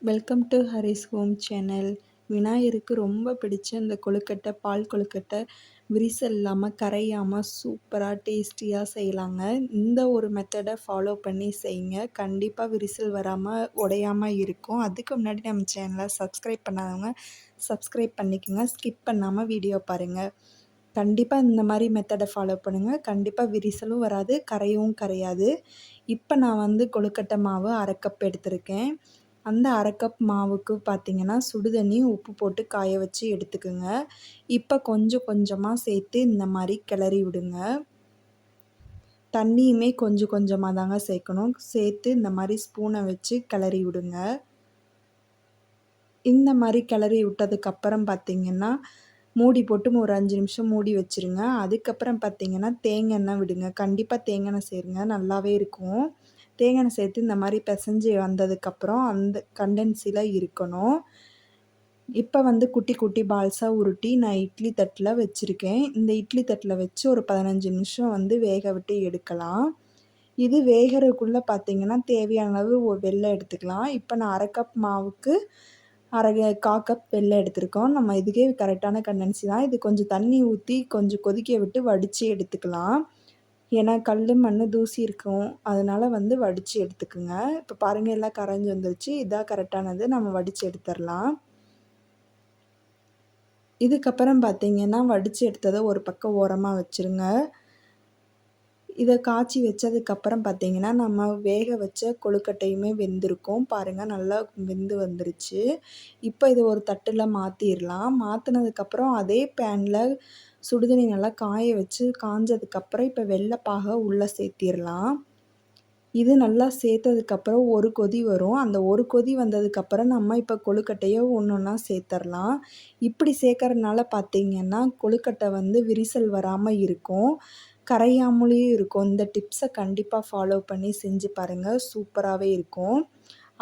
Welcome to Haris home channel. விநாயகருக்கு ரொம்ப பிடிச்ச இந்த கொழுக்கட்டை, பால் கொழுக்கட்டை விரிசல் இல்லாமல் கரையாமல் சூப்பராக டேஸ்டியாக செய்யலாங்க. இந்த ஒரு மெத்தடை ஃபாலோ பண்ணி செய்யுங்க. கண்டிப்பாக விரிசல் வராமல் உடையாமல் இருக்கும். அதுக்கு முன்னாடி நம்ம சேனலை சப்ஸ்கிரைப் பண்ணாதவங்க சப்ஸ்கிரைப் பண்ணிக்கோங்க. ஸ்கிப் பண்ணாமல் வீடியோ பாருங்கள். கண்டிப்பாக இந்த மாதிரி மெத்தடை ஃபாலோ பண்ணுங்கள். கண்டிப்பாக விரிசலும் வராது, கரையவும் கரையாது. இப்போ நான் வந்து கொழுக்கட்டை மாவு 1/2 கப் எடுத்திருக்கேன். அந்த 1/2 கப் மாவுக்கு பார்த்திங்கன்னா சுடுதண்ணி உப்பு போட்டு காய வச்சு எடுத்துக்கோங்க. இப்போ கொஞ்சம் கொஞ்சமாக சேர்த்து இந்த மாதிரி கிளறி விடுங்க. தண்ணியுமே கொஞ்சம் கொஞ்சமாக தாங்க சேர்க்கணும். சேர்த்து இந்த மாதிரி ஸ்பூனை வச்சு கிளறி விடுங்க. இந்த மாதிரி கிளறி விட்டதுக்கப்புறம் பார்த்திங்கன்னா மூடி போட்டு ஒரு 5 நிமிஷம் மூடி வச்சுருங்க. அதுக்கப்புறம் பார்த்திங்கன்னா தேங்காய் எண்ணெய் விடுங்க. கண்டிப்பாக தேங்காய் எண்ணெய் சேருங்க, நல்லாவே இருக்கும். தேங்காய் எண்ணெய் சேர்த்து இந்த மாதிரி பிசைஞ்சு வந்ததுக்கப்புறம் அந்த கண்டென்சியில் இருக்கணும். இப்போ வந்து குட்டி குட்டி பால்ஸாக உருட்டி நான் இட்லி தட்டில் வச்சுருக்கேன். இந்த இட்லி தட்டில் வச்சு ஒரு 15 நிமிஷம் வந்து வேக விட்டு எடுக்கலாம். இது வேகிறதுக்குள்ளே பார்த்திங்கன்னா தேவையான அளவு வெல்லம் எடுத்துக்கலாம். இப்போ நான் 1/2 கப் மாவுக்கு 1/4 கப் வெல்லம் எடுத்துருக்கோம். நம்ம இதுக்கே கரெக்டான கண்டென்சி தான். இது கொஞ்சம் தண்ணி ஊற்றி கொஞ்சம் கொதிக்க விட்டு வடித்து எடுத்துக்கலாம். ஏன்னா கல் மண் தூசி இருக்கும், அதனால் வந்து வடித்து எடுத்துக்குங்க. இப்போ பாருங்கள், எல்லாம் கரைஞ்சி வந்துருச்சு. இதான் கரெக்டானது. நம்ம வடித்து எடுத்துடலாம். இதுக்கப்புறம் பார்த்திங்கன்னா வடித்து எடுத்ததை ஒரு பக்கம் ஓரமாக வச்சுருங்க. இதை காய்ச்சி வச்சதுக்கப்புறம் பார்த்திங்கன்னா நம்ம வேக வச்ச கொழுக்கட்டையுமே வெந்திருக்கும். பாருங்கள், நல்லா வெந்து வந்துருச்சு. இப்போ இதை ஒரு தட்டில் மாற்றிடலாம். மாற்றினதுக்கப்புறம் அதே பேனில் சுடுதண்ணி நல்லா காய வச்சு காஞ்சதுக்கப்புறம் இப்போ வெள்ளைப்பாகை உள்ளே சேர்த்திடலாம். இது நல்லா சேர்த்ததுக்கப்புறம் ஒரு கொதி வரும். அந்த ஒரு கொதி வந்ததுக்கப்புறம் நம்ம இப்போ கொழுக்கட்டையை ஒன்று ஒன்றா சேர்த்துடலாம். இப்படி சேர்க்கறதுனால பார்த்திங்கன்னா கொழுக்கட்டை வந்து விரிசல் வராமல் இருக்கும், கரையாமலேயும் இருக்கும். இந்த டிப்ஸை கண்டிப்பாக ஃபாலோ பண்ணி செஞ்சு பாருங்கள், சூப்பராகவே இருக்கும்.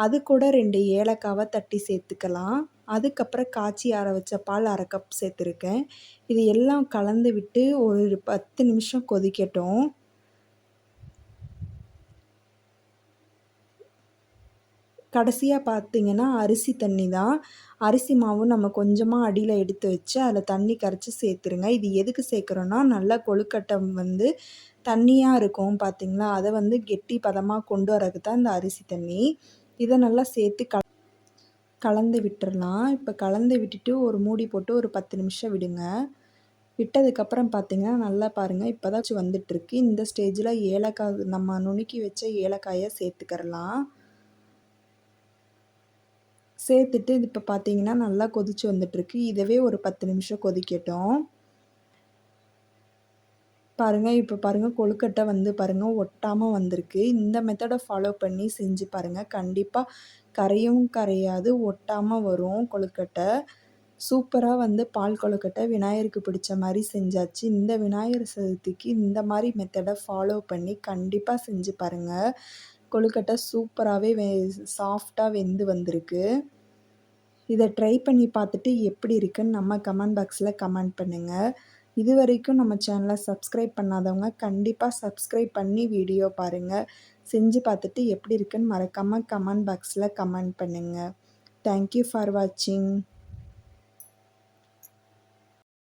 அது கூட 2 ஏலக்காவை தட்டி சேர்த்துக்கலாம். அதுக்கப்புறம் காய்ச்சி ஆற வச்ச பால் 1/2 கப் சேர்த்துருக்கேன். இது எல்லாம் கலந்து விட்டு ஒரு 10 நிமிஷம் கொதிக்கட்டும். கடைசியாக பார்த்திங்கன்னா அரிசி தண்ணி தான். அரிசி மாவு நம்ம கொஞ்சமாக அடியில் எடுத்து வச்சு அதில் தண்ணி கரைச்சி சேர்த்துருங்க. இது எதுக்கு சேர்க்குறோன்னா, நல்லா கொழுக்கட்டை வந்து தண்ணியாக இருக்கும் பார்த்திங்களா, அதை வந்து கெட்டி பதமாக கொண்டு வரதுக்கு தான் இந்த அரிசி தண்ணி. இதை நல்லா சேர்த்து கலந்து விட்டுறலாம். இப்போ கலந்து விட்டுட்டு ஒரு மூடி போட்டு ஒரு 10 நிமிஷம் விடுங்க. விட்டதுக்கப்புறம் பார்த்திங்கன்னா நல்லா பாருங்கள், இப்போ தான் வந்துட்டுருக்கு. இந்த ஸ்டேஜில் ஏலக்காய், நம்ம நுணுக்கி வச்ச ஏலக்காயை சேர்த்துக்கிறலாம். சேர்த்துட்டு இது இப்போ பார்த்திங்கன்னா நல்லா கொதித்து வந்துட்டுருக்கு. இதவே ஒரு 10 நிமிஷம் கொதிக்கட்டும். பாருங்கள், இப்போ பாருங்கள் கொழுக்கட்டை வந்து பாருங்கள் ஒட்டாமல் வந்திருக்கு. இந்த மெத்தடை ஃபாலோ பண்ணி செஞ்சு பாருங்கள். கண்டிப்பாக கரையும் கரையாது, ஒட்டாமல் வரும் கொழுக்கட்டை. சூப்பராக வந்து பால் கொழுக்கட்டை விநாயகருக்கு பிடிச்ச மாதிரி செஞ்சாச்சு. இந்த விநாயகர் சதுர்த்திக்கு இந்த மாதிரி மெத்தடை ஃபாலோ பண்ணி கண்டிப்பாக செஞ்சு பாருங்கள். கொழுக்கட்டை சூப்பராகவே சாஃப்டாக வெந்து வந்திருக்கு. இதை ட்ரை பண்ணி பார்த்துட்டு எப்படி இருக்குன்னு நம்ம கமெண்ட் பாக்ஸில் கமெண்ட் பண்ணுங்கள். இது வரைக்கும் நம்ம சேனலை சப்ஸ்கிரைப் பண்ணாதவங்க கண்டிப்பாக சப்ஸ்கிரைப் பண்ணி வீடியோ பாருங்கள். செஞ்சு பார்த்துட்டு எப்படி இருக்குன்னு மறக்காமல் கமெண்ட் பாக்ஸில் கமெண்ட் பண்ணுங்கள். தேங்க்யூ ஃபார் வாட்சிங்.